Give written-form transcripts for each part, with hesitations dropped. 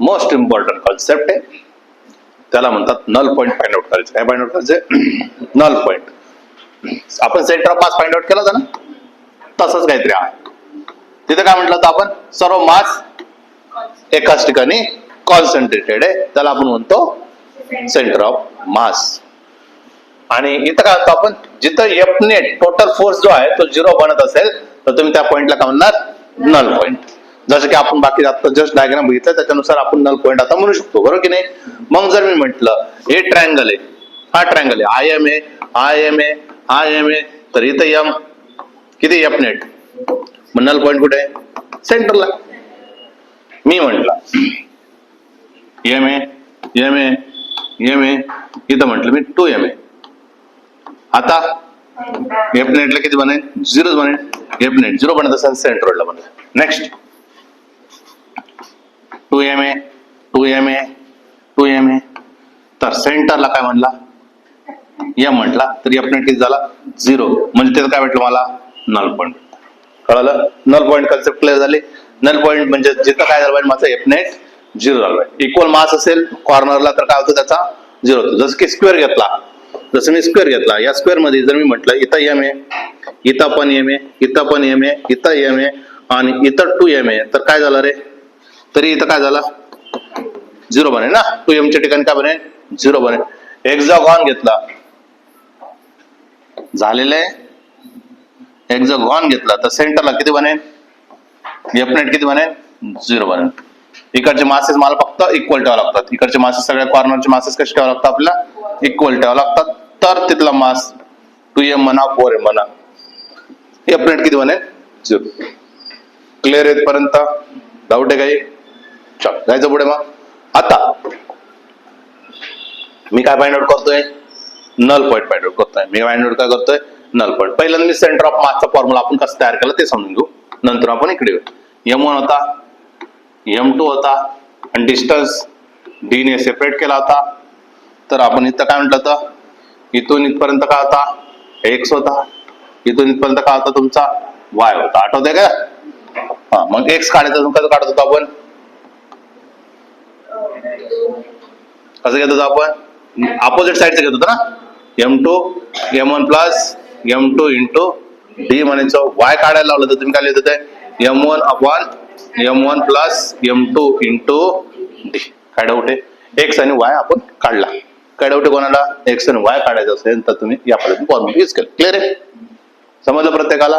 Most important concept आहे, त्याला म्हणतात नल पॉईंट फाइंड आउट करायचं. काय फाइंड आउट करायचं? Null point. आपण centre of mass find out केला होता ना, तसंच काहीतरी आहे. तिथे काय म्हटलं होतं आपण? सर्व मास एकाच ठिकाणी कॉन्सन्ट्रेटेड आहे, त्याला आपण म्हणतो सेंटर ऑफ मास. आणि इथं काय होतं आपण? जिथं एफ नेट टोटल फोर्स जो आहे तो 0 बनत असेल तर तुम्ही त्या पॉइंटला काय म्हणणार? Null point. जसं की आपण बाकी आता जस्ट डायग्राम बघितलं त्याच्यानुसार आपण नल पॉईंट आता म्हणू शकतो, बरोबर की नाही? मग जर मी म्हटलं हे ट्रायंगल आहे, हा ट्रायंगल आहे, I M A I M A I M A, तर इथं एम किती? F net. मग नल पॉईंट कुठे आहे? सेंटरला. मी म्हटलं M A M A M A, इथं म्हटलं मी 2 एम ए. आता एफ नेटला किती बनेल? 0 बनेल. एफ नेट 0 बनत असेल सेंट्रोइडला बनेल. Next 2 M A 2 M A 2 M A, तर सेंटरला काय म्हणला? एम म्हटला तर एफ नेट किती झाला? 0. म्हणजे त्याचं काय म्हटलं मला? Null point. कळालं? नल पॉईंट कन्सेप्ट क्लिअर झाली. नल पॉईंट म्हणजे जिथं काय झालं पाहिजे? माझं एफ नेट 0 झालं पाहिजे. इक्वल मास असेल कॉर्नरला तर काय होतं? त्याचा 0 होतो. जसं की स्क्वेअर घेतला, जसं मी स्क्वेअर घेतला, या स्क्वेअर मध्ये जर मी म्हटलं इथं एम ए, इथं पण एम ए, इथं पण एम ए, इथं एम ए आणि इथं 2 एम ए, तर काय झालं रे? तरी इथं काय झालं? 0 बनेल ना. 2 एम च्या ठिकाणी काय बनेल? 0 बनेल. हेक्सागॉन घेतला, झालेलं आहे. हेक्सागॉन घेतला तर सेंटरला किती बनेल? एफ नेट किती बनेल? 0 बनेल. इकडचे मासेस मला फक्त इक्वल ठेवावे लागतात. इकडचे मासेस सगळ्या कॉर्नरचे मासेस कसे ठेवावे लागतात? आपल्याला इक्वल ठेवावे लागतात, तर तिथला मास 2m म्हणा 4m म्हणा, एफ नेट किती बनेल? 0. क्लिअर आहे पर्यंत? डाऊट आहे काही? चल जायचं पुढे. मग आता मी काय फाइंड आउट करतोय? नल पॉईंट फाइंड आउट करतोय. मी फाइंड आउट काय करतोय? Null point. पहिल्यांदा मी सेंटर ऑफ मासचा फॉर्म्युला आपण कसं तयार केला ते समजून घेऊ, नंतर आपण इकडे येऊ. M1 होता, M2 होता आणि डिस्टन्स D ने सेपरेट केला होता. तर आपण इथं काय म्हटलं होतं? इथून इथपर्यंत काय होता? X होता. इथून इथपर्यंत काय होता तुमचा? Y होता. आठवतंय का? हा, मग X काढायचं कसं काढत होतो आपण? कसं घेत होतो आपण? अपोजिट साईडचं घेत होतो ना. M2 M1 plus M2 into D म्हणायचं. Y काढायला लावलं तर तुम्ही काय लिहित होते? M1 upon M1 plus M2 into D. काय डाऊट आहे? X आणि Y आपण काढला. काय डाऊट आहे कोणाला? X आणि Y काढायचं असेल तर तुम्ही या पद्धतीने फॉर्म्युला यूज केला. क्लिअर आहे? समजलं प्रत्येकाला?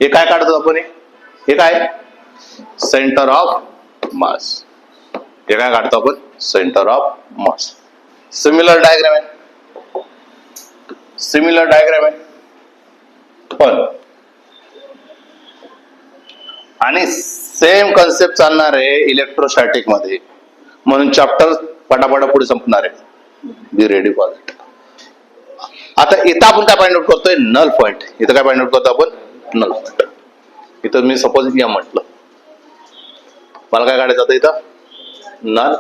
हे काय काढतो आपण? हे काय? सेंटर ऑफ मास. हे काय काढतो आपण? Centre of mass. Similar diagram आहे, सिमिलर डायग्राम आहे पण, आणि सेम कन्सेप्ट चालणार आहे इलेक्ट्रोस्टॅटिक मध्ये, म्हणून चॅप्टर पटापटा पुढे संपणार आहे. Be ready for it. आता इथं आपण काय फाइंड आउट करतोय? Null point. इथं काय फाइंड आउट करतो आपण? Null point. इथं मी सपोज या म्हटलं, मला काय काढायचं आता? इथं नल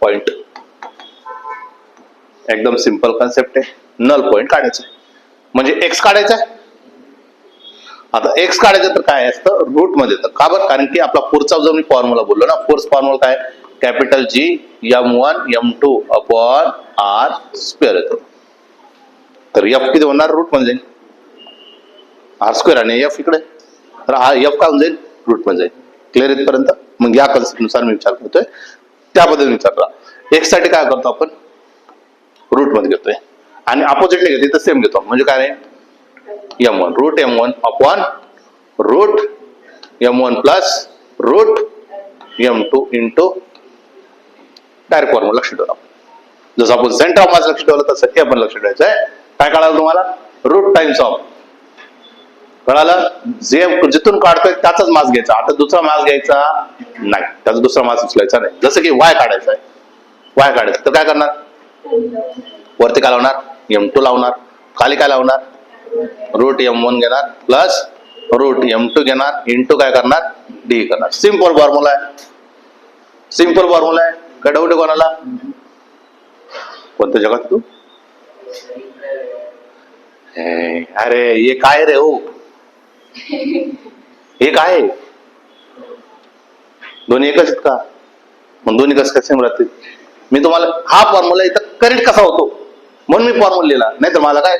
पॉईंट. एकदम सिंपल कन्सेप्ट आहे. नल पॉईंट काढायचं म्हणजे एक्स काढायचा. आता एक्स काढायचं तर काय असतं? रूट मध्ये येतं. का बरं? कारण की आपला फोर्सचा जो मी फॉर्म्युला बोललो ना, फोर्स फॉर्म्युला काय? Capital G M1 M2 upon R square येतो. तर F किती होणार? रूट मध्ये जाईल. R स्क्वेअर आणि F इकडे, तर F काय होऊन जाईल? रूट मध्ये जाईल. क्लिअर इथपर्यंत? मग या कन्सेप्ट नुसार मी विचार करतोय, त्या पद्धतीने विचार करा. एक्स साठी काय करतो आपण? रूट मध्ये घेतोय आणि अपोजिटली घेतोय तर सेम घेतो. म्हणजे काय? M1 root M1 upon root M1 plus root M2 into direct formula लक्ष ठेवा. जसं आपण सेंटर ऑफ मास लक्ष ठेवलं तसं हे पण लक्ष ठेवायचं आहे. काय कळालं तुम्हाला? Root times of. कळालं? जे जिथून काढतोय त्याचाच मास घ्यायचा. आता दुसरा मास घ्यायचा नाही, त्याचा दुसरा मास उचलायचा नाही. जसं की Y काढायचा आहे, Y काढायचं तर काय करणार? वरती काय लावणार? M2 लावणार. खाली काय लावणार? रूट M1 घेणार प्लस रूट M2 घेणार इंटू काय करणार? D करणार. सिंपल फॉर्म्युला आहे, सिंपल फॉर्म्युला आहे. काय डाऊट आहे कोणाला? कोणत्या जगात तू? अरे हे काय रे? हो हे काय? दोन्ही एकच आहेत का? मग दोन्ही कसं सेम राहतील? मी तुम्हाला हा फॉर्म्युला इथं करेक्ट कसा होतो म्हणून मी फॉर्म्युला लिहिला, नाही तर मला काय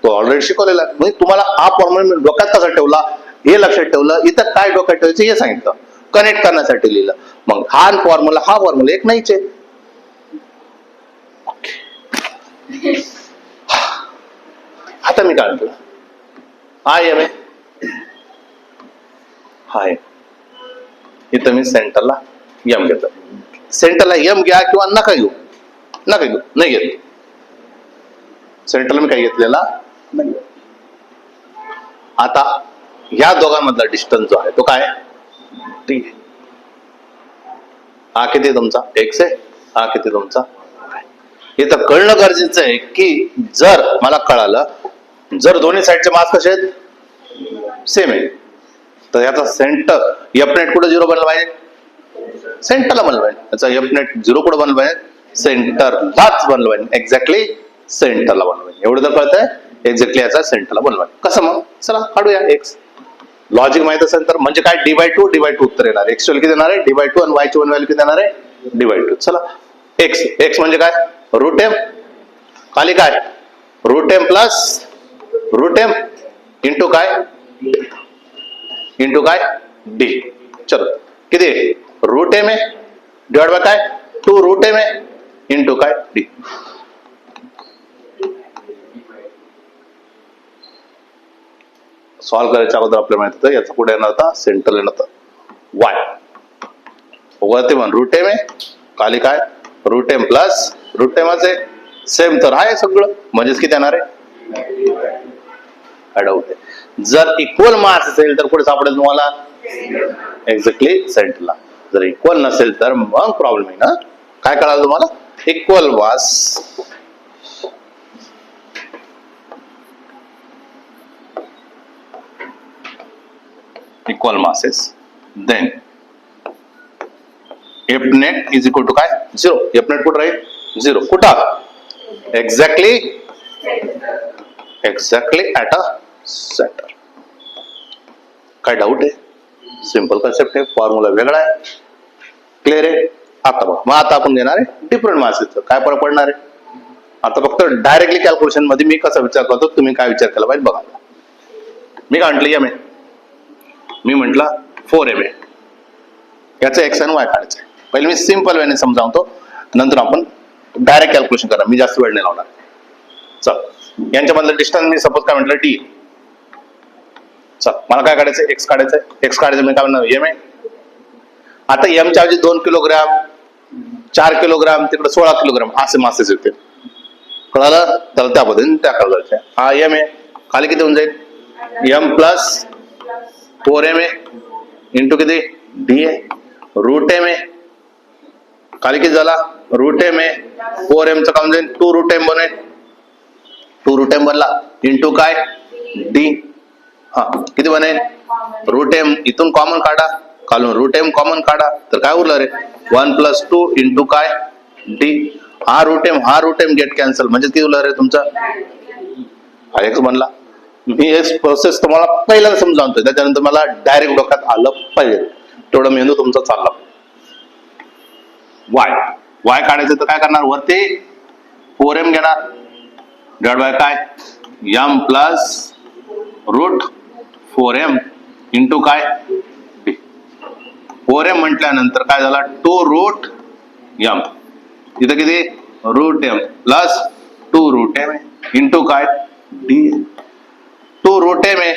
तो ऑलरेडी शिकवलेला. म्हणजे तुम्हाला हा फॉर्म्युला डोक्यात कसा ठेवला हे लक्षात ठेवलं, इथं काय डोक्यात ठेवायचं हे सांगितलं, कनेक्ट करण्यासाठी लिहिलं. मग हा फॉर्म्युला एक नाहीच आहे. आता मी काय म्हटलं, हा एम आहे, हा एम, इथं मी सेंटरला एम घेतो. सेंटरला एम घ्या किंवा नका घेऊ, नाही घेत. सेंटरला मी काय घेतलेला नाही. आता ह्या दोघांमधला डिस्टन्स जो आहे तो काय टी. हा किती तुमचा एक्स आहे, हा किती तुमचा. इथं कळणं गरजेचं आहे की जर मला कळालं जर दोन्ही साईडचे मास कसे आहेत सेम आहे तर याचा सेंटर एफ नेट कुठे 0 बनला पाहिजे, सेंटरला बनलं पाहिजे. याचा एफ नेट 0 कुठे बनलं पाहिजे, सेंटरलाच बनलं पाहिजे. एक्झॅक्टली सेंटरला बनलं पाहिजे. एवढं तर कळतंय, एक्झॅक्टली याचा सेंटरला बनलं पाहिजे. कसं मग, चला काढूया. एक्स लॉजिक माहित असेल तर म्हणजे काय d/2 उत्तर येणार. एक्स किती देणार आहे d/2 आणि y ची व्हॅल्यू किती देणार आहे d/2. चला एक्स म्हणजे काय रूट एम, खाली काय root M plus root M into काय डी. चलो किती रूट एम आहे डिवाइड बाय काय 2 रूट एम आहे इंटू काय डी. सॉल्व करायच्या अगोदर आपल्याला माहित होतं याचा पुढे येणार होता सेंटर येणार होता वाय. वरती पण रूट एम आहे, खाली काय root M plus root M आहे, सेम तर आहे सगळं. म्हणजेच किती येणार आहे, काय डाऊट आहे. जर इक्वल मास असेल तर कुठे सापडेल तुम्हाला, एक्झॅक्टली सेंटरला. जर इक्वल नसेल तर मग प्रॉब्लेम आहे ना. काय कळालं तुम्हाला, equal mass equal masses then F net is equal to काय 0. F net कुठं राहील 0. कुठं एक्झॅक्टली at a center. काय डाऊट आहे, सिंपल कन्सेप्ट आहे, फॉर्म्युला वेगळा आहे, क्लिअर आहे. आता बघा मग आता आपण घेणार आहे डिफरंट मासेसचं. काय फरक पडणार आहे, आता फक्त डायरेक्टली कॅल्क्युलेशन मध्ये मी कसा विचार करतो तुम्ही काय विचार केला पाहिजे बघा. मी काय म्हटलं एम आहे, मी म्हटलं 4m आहे, याचं एक्स आणि वाय काढायचं आहे. पहिले मी सिंपल वेने समजावतो, नंतर आपण डायरेक्ट कॅल्क्युलेशन करा, मी जास्त वेळ नाही लावणार. चल यांच्यामधलं डिस्टन्स मी सपोज काय म्हटलं टी. चल मला काय काढायचं एक्स काढायचं, एक्स काढायचं मी काय म्हणणार एम आहे. आता एमच्या ऐवजी 2 किलोग्राम 4 किलोग्राम तिकडे 16 किलोग्राम असे मासेस येते, कळालं. तर त्या पद्धतीने त्या करायच्या. हा एम आहे, खाली किती होऊन जाईल एम प्लस 4m आहे इंटू किती डी आहे, रूट एम आहे, खाली किती झाला रूट एम आहे, 4m चं काम जाईल 2 रूट एम बनेल, 2 रूट एम बनला इंटू काय डी. हा किती बनेल रूट एम, इथून कॉमन काढा, खालून रूट एम कॉमन काढा, तर काय उरलं रे 1 + 2 इंटू काय डी. हा रूट एम गेट कॅन्सल, म्हणजे किती उरलं रे तुमचा हा एक्स बनला. मी हे प्रोसेस तुम्हाला पहिल्यांदा समजावतोय, त्याच्यानंतर मला डायरेक्ट डोक्यात आलं पाहिजे, तेवढं मेंदू तुमचा चालला. वाय काढायचं तर काय करणार, वरती 4m घेणार डिवाइड बाय काय m plus root 4m into काय 4m म्हटल्यानंतर काय झाला 2 रूट m, इथं किती root m plus 2 root m into काय डी. 2 रूट एम आहे,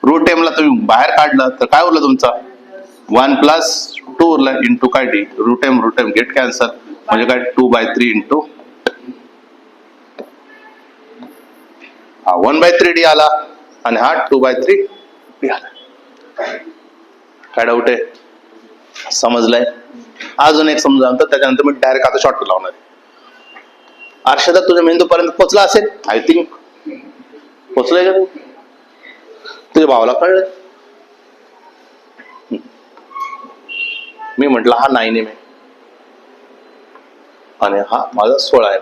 रूट एम ला तुम्ही बाहेर काढलं तर काय उरलं तुमचा 1 + 2 उरलं इंटू काय D. Root M get cancel, म्हणजे काय 2/3 इंटू हा 1/3 डी आला आणि हा 2/3 डी आला. काय डाऊट आहे, समजलंय. अजून एक समजावतो, त्याच्यानंतर मी डायरेक्ट आता शॉर्टकट लावणार आहे. अर्षदा तुझ्या मेंदू पर्यंत पोहोचला असेल, आय थिंक पोचलंय का, तुझ्या भावाला कळलं. मी म्हटलं हा 9m आहे आणि हा माझा 16 आहे,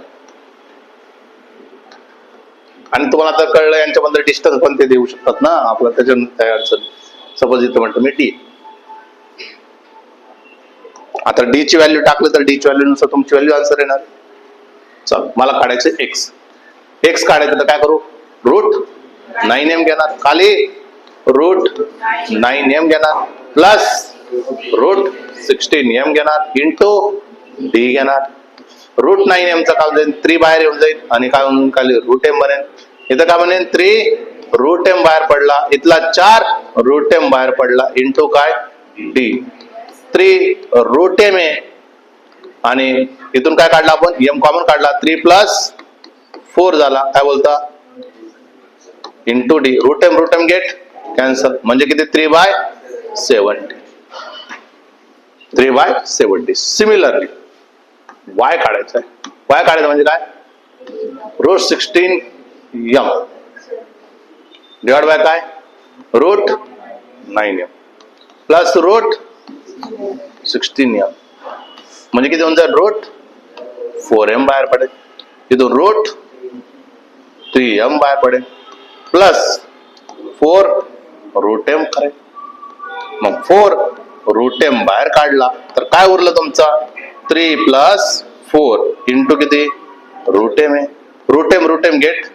आणि तुम्हाला आता कळलं यांच्याबद्दल डिस्टन्स पण ते देऊ शकतात ना आपला, त्याच्यानंतर काय अडचण. सपोज इथं म्हणतो मी टी, आता डी ची व्हॅल्यू टाकलं तर डी ची व्हॅल्यू नुसार तुमची व्हॅल्यू आन्सर येणार. चल मला काढायचं एक्स. एक्स काढायचं तर काय करू, रूट 9m घेणार, खाली रूट 9m घेणार प्लस रूट 16m घेणार इंटू डी घेणार. रूट 9m चा काय जाईल, 3 बाहेर येऊन जाईल आणि काय म्हणून खाली रूट m बनेल. इथं काय बनेल, 3 रूट m बाहेर पडला, इथला 4 रूट m बाहेर पडला इंटू काय डी. 3 रूट m आहे आणि इथून काय काढला आपण, m कॉमन काढला, 3 प्लस 4 झाला, काय बोलता into D. Root m get cancel, म्हणजे किती 3/70. 3/70. सिमिलरली y काढायचं आहे. y काढायचं म्हणजे काय, रूट 16m डिवाइड बाय काय, root 9m plus root 16m म्हणजे किती होऊन जाईल, रूट 4m बाहेर पडेल, इथून रूट 3m बाहेर पडेल प्लस 4 रूट m करेल. मग 4 रूट m बाहेर काढला तर काय उरलं तुमचा, 3 प्लस 4 इंटू किती रूट m आहे. रूट m गेट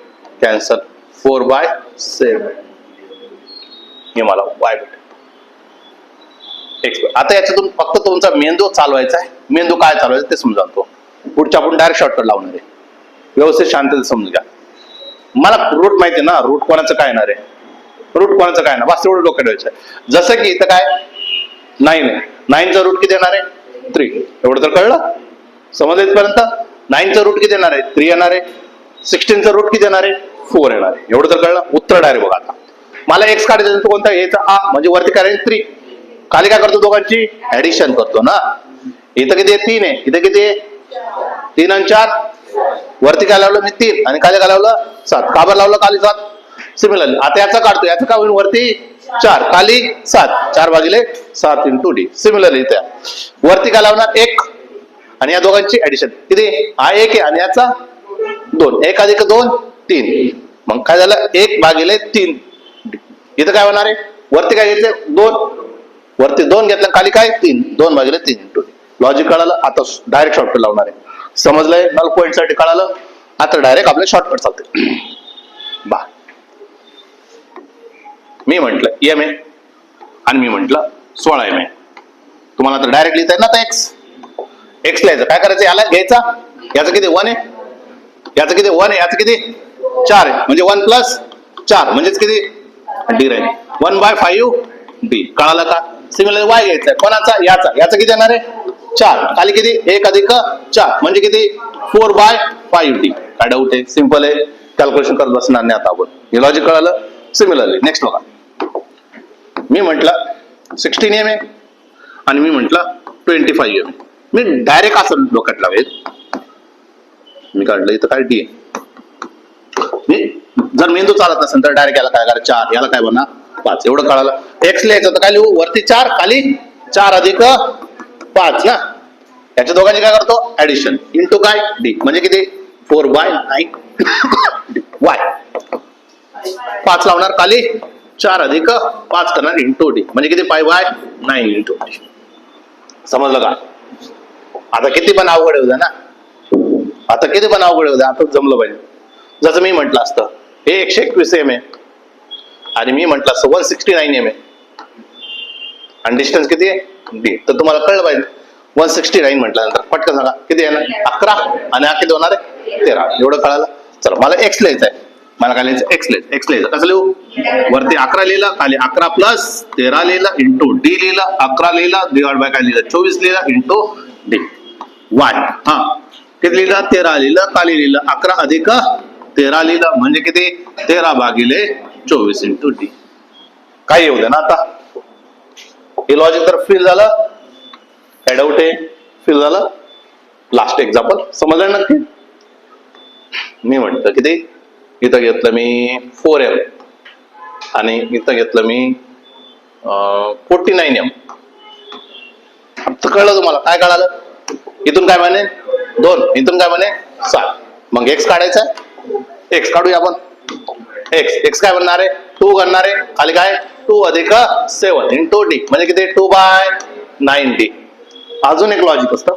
कॅन्सल, 4/7 हे मला y भेटेल. आता याच्यातून फक्त तुमचा मेंदू चालवायचा आहे. मेंदू काय चालवायचा ते समजावतो. पुढच्या आपण डायरेक्ट शॉर्टकट लावणार आहे. व्यवस्थित शांततेत समजून घ्या. मला रूट माहिती आहे ना, रूट कोणाचं काय येणार आहे, रूट कोणाचं काय ना, बस एवढं डोक्यात ठेवायचं. जसं की इथं काय 9 आहे, 9चं रूट किती येणार आहे, 3. एवढं तर कळलं, समजलं इथपर्यंत. 9चं रूट किती येणार आहे, 3 येणार आहे. 16चं रूट किती येणार आहे, 4 येणार आहे. एवढं तर कळलं. उत्तर डायरेक्ट बघा. आता मला एक्स काढायचं कोणता यायचा आ, म्हणजे वरती काय 3, खाली काय करतो, दोघांची ऍडिशन करतो ना. इथं किती आहे, 3 आहे, इथं किती आहे 3 आणि 4, वरती काय लावलं मी 3 आणि खाली काय लावलं 7. का बरं लावलं खाली 7. सिमिलरली आता याचा काढतो, याचं काय होईल, वरती 4 खाली 7, 4/7 इंटू डी. सिमिलरली इथे वरती काय लावणार 1 आणि या दोघांची ऍडिशन किती, हा 1 आहे आणि याचा 2, 1 अधिक 2 3. मग काय झालं 1/3. इथं काय होणार आहे, वरती काय घेतले 2, वरती 2 घेतलं, खाली काय 3, 2/3 इंटू डी. लॉजिक कळालं. आता डायरेक्ट शॉर्टकट लावणार आहे. समजलंय, नल पॉईंट साठी कळालं. आता डायरेक्ट आपले शॉर्टकट चालते. बा मी म्हंटल एम आहे आणि मी म्हंटल 16m आहे. तुम्हाला आता डायरेक्ट लिहिता ना, आता एक्स लिहायचं. काय करायचं, याला घ्यायचा, याचं किती 1 आहे, याचं किती 1 आहे, याचं किती 4 आहे, म्हणजे 1 प्लस 4 म्हणजेच किती डी राहील 1/5 डी. कळालं का. सिमिलर वाय घ्यायचा कोणाचा, याचा किती येणार आहे 4, खाली किती 1 अधिक 4 म्हणजे किती 4/5 डी. काय डाऊट आहे, सिंपल आहे, कॅल्क्युलेशन करत बसणार नाही आता आपण. हे लॉजिक कळालं. सिमिलरली नेक्स्ट बघा, मी म्हटलं 16m आहे आणि मी म्हटलं 25m. मी डायरेक्ट असं डोक्यात लावेल, मी काढलं इथं काय डी आहे. मी जर मेंदू चालत नसेल तर डायरेक्ट याला काय करा 4, याला काय बना 5. एवढं कळालं. एक्स लिहायचं तर काय लिहू, वरती 4 खाली 4 अधिक 5 ना. याच्या दोघांची काय करतो ऍडिशन इंटू काय डी, म्हणजे किती 4/9 वाय. 5 लावणार, खाली 4 अधिक 5 करणार इंटू डी, म्हणजे किती 5/9 इंटू डी. समजलं का. आता किती पण अवघड होऊ द्या ना, आता किती पण अवघड होऊ द्या, आता जमलं पाहिजे. जसं मी म्हटलं असतं हे 121m आहे आणि मी म्हटलं असतं 169m आहे आणि डिस्टन्स किती आहे डी, तर तुम्हाला कळलं पाहिजे. 169 म्हटल्यानंतर पटकन सांगा किती येणार 11 आणि हा किती होणार आहे 13. एवढं कळालं. चला मला एक्स लिहायचं आहे. मला काय लिहायचं, एक्स लिहायचं. कसं लिहू, वरती 11 लिहिलं, खाली 11 प्लस 13 लिहिलं इंटू डी लिहिलं, 11 लिहिलं डिवाइड बाय काय लिहिलं 24 लिहिलं इंटू डी. वाय हा किती लिहिलं 13 लिहिलं, खाली लिहिलं 11 अधिक 13 लिहिलं, म्हणजे किती 13/24 इंटू डी. काय येऊ दे ना. आता हे लॉजिक तर फिल झालं. काय डाऊट आहे, फिल झालं. लास्ट एक्झाम्पल समजलं नक्की. मी म्हटलं किती, इथं घेतलं मी 4m आणि इथं घेतलं मी 49m. कळलं तुम्हाला, काय कळालं. इथून काय म्हणे 2, इथून काय म्हणे 7. मग एक्स काढायचा, एक्स काढूया आपण. एक्स काय बनणार आहे 2 करणार आहे, खाली काय 2 अधिक 7 इंटू डी, म्हणजे किती 2/9 डी. अजून एक लॉजिक असतं,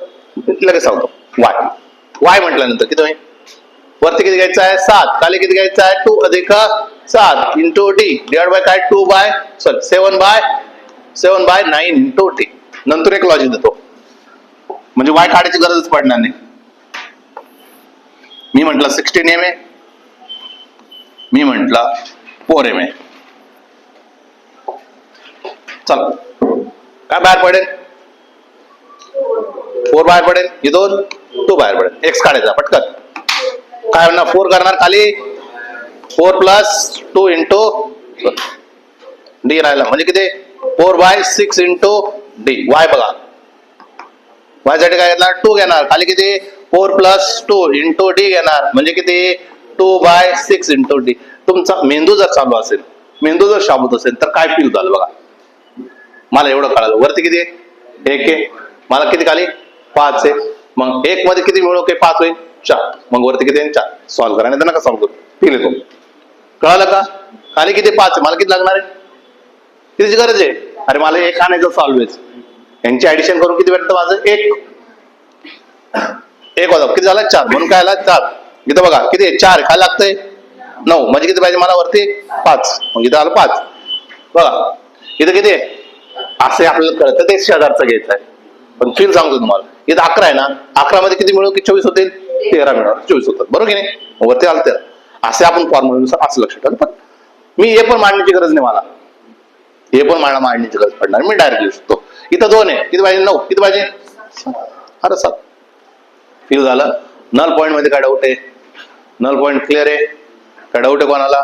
लगेच सांगतो. वाय वाय म्हटल्यानंतर किती होईल? वरती किती घ्यायचं आहे? 7. खाली किती घ्यायचं आहे? 2 अधिक 7 इंटू डी डिवाइड बाय काय? 7 बाय 9 इंटू डी. नंतर एक लॉजिक देतो, म्हणजे वाय काढायची गरजच पडणार नाही. मी म्हंटल 16 एम ए, मी म्हंटल 4 एम ए. चला काय बाहेर पडेल? 4 बाहेर पडेल, ही 2 बाहेर पडेल. एक्स काढायचा पटकन. काय म्हणणार? 4 करणार खाली, 4 प्लस 2 इंटू डी राहिला, म्हणजे किती? 4 बाय 6 इंटू डी. वाय बघा, वाय साठी काय घेणार? 2 घेणार. खाली किती? 4 प्लस 2 इंटू डी घेणार, म्हणजे किती? 2 बाय 6 इंटू डी. तुमचा मेंदू जर चालू असेल, मेंदू जर शाबूत असेल तर काय फील झालं बघा. मला एवढं कळालं. वरती किती आहे? 1 आहे. मला किती खाली? 5 आहे. मग 1 मध्ये किती मिळू की 5 होईल? 4. मग वरती किती आहे? 4. सॉल्व्ह करा, नाही तर नका सॉल्व्ह करू. फील येतो. कळालं का? खाली किती? 5 आहे. मला किती लागणार आहे? कितीची गरज आहे? अरे मला 1 आणायचं सॉल्व्हेज. यांची ऍडिशन करून किती भेटतं माझं? 1 होता. किती झाला? 4. म्हणून काय आला? 4. इथं बघा किती आहे? 4. काय लागतंय? 9. म्हणजे किती पाहिजे मला वरती? 5. मग इथं आलं 5. बघा इथं किती आहे? असे आपल्याला कळतं ते शेजारचं घ्यायचं आहे. पण फील सांगतो तुम्हाला, इथं 11 आहे ना, 11 मध्ये किती मिळू की 24 होतील? 13 मिळणार, 24 होतात. बरोबर की नाही? वरती आलं 13. असे आपण फॉर्म्युल्यानुसार असं लक्षात ठेवलं. पण मी हे पण मांडण्याची गरज नाही, मला हे पण मला मांडण्याची गरज पडणार. मी डायरेक्ट लिहू शकतो. इथं 2 आहे. किती पाहिजे? 9. किती पाहिजे? अरे 7. फील झालं? नल पॉईंट मध्ये काय डाऊट आहे? नल पॉईंट क्लिअर आहे? काय डाऊट आहे कोणाला?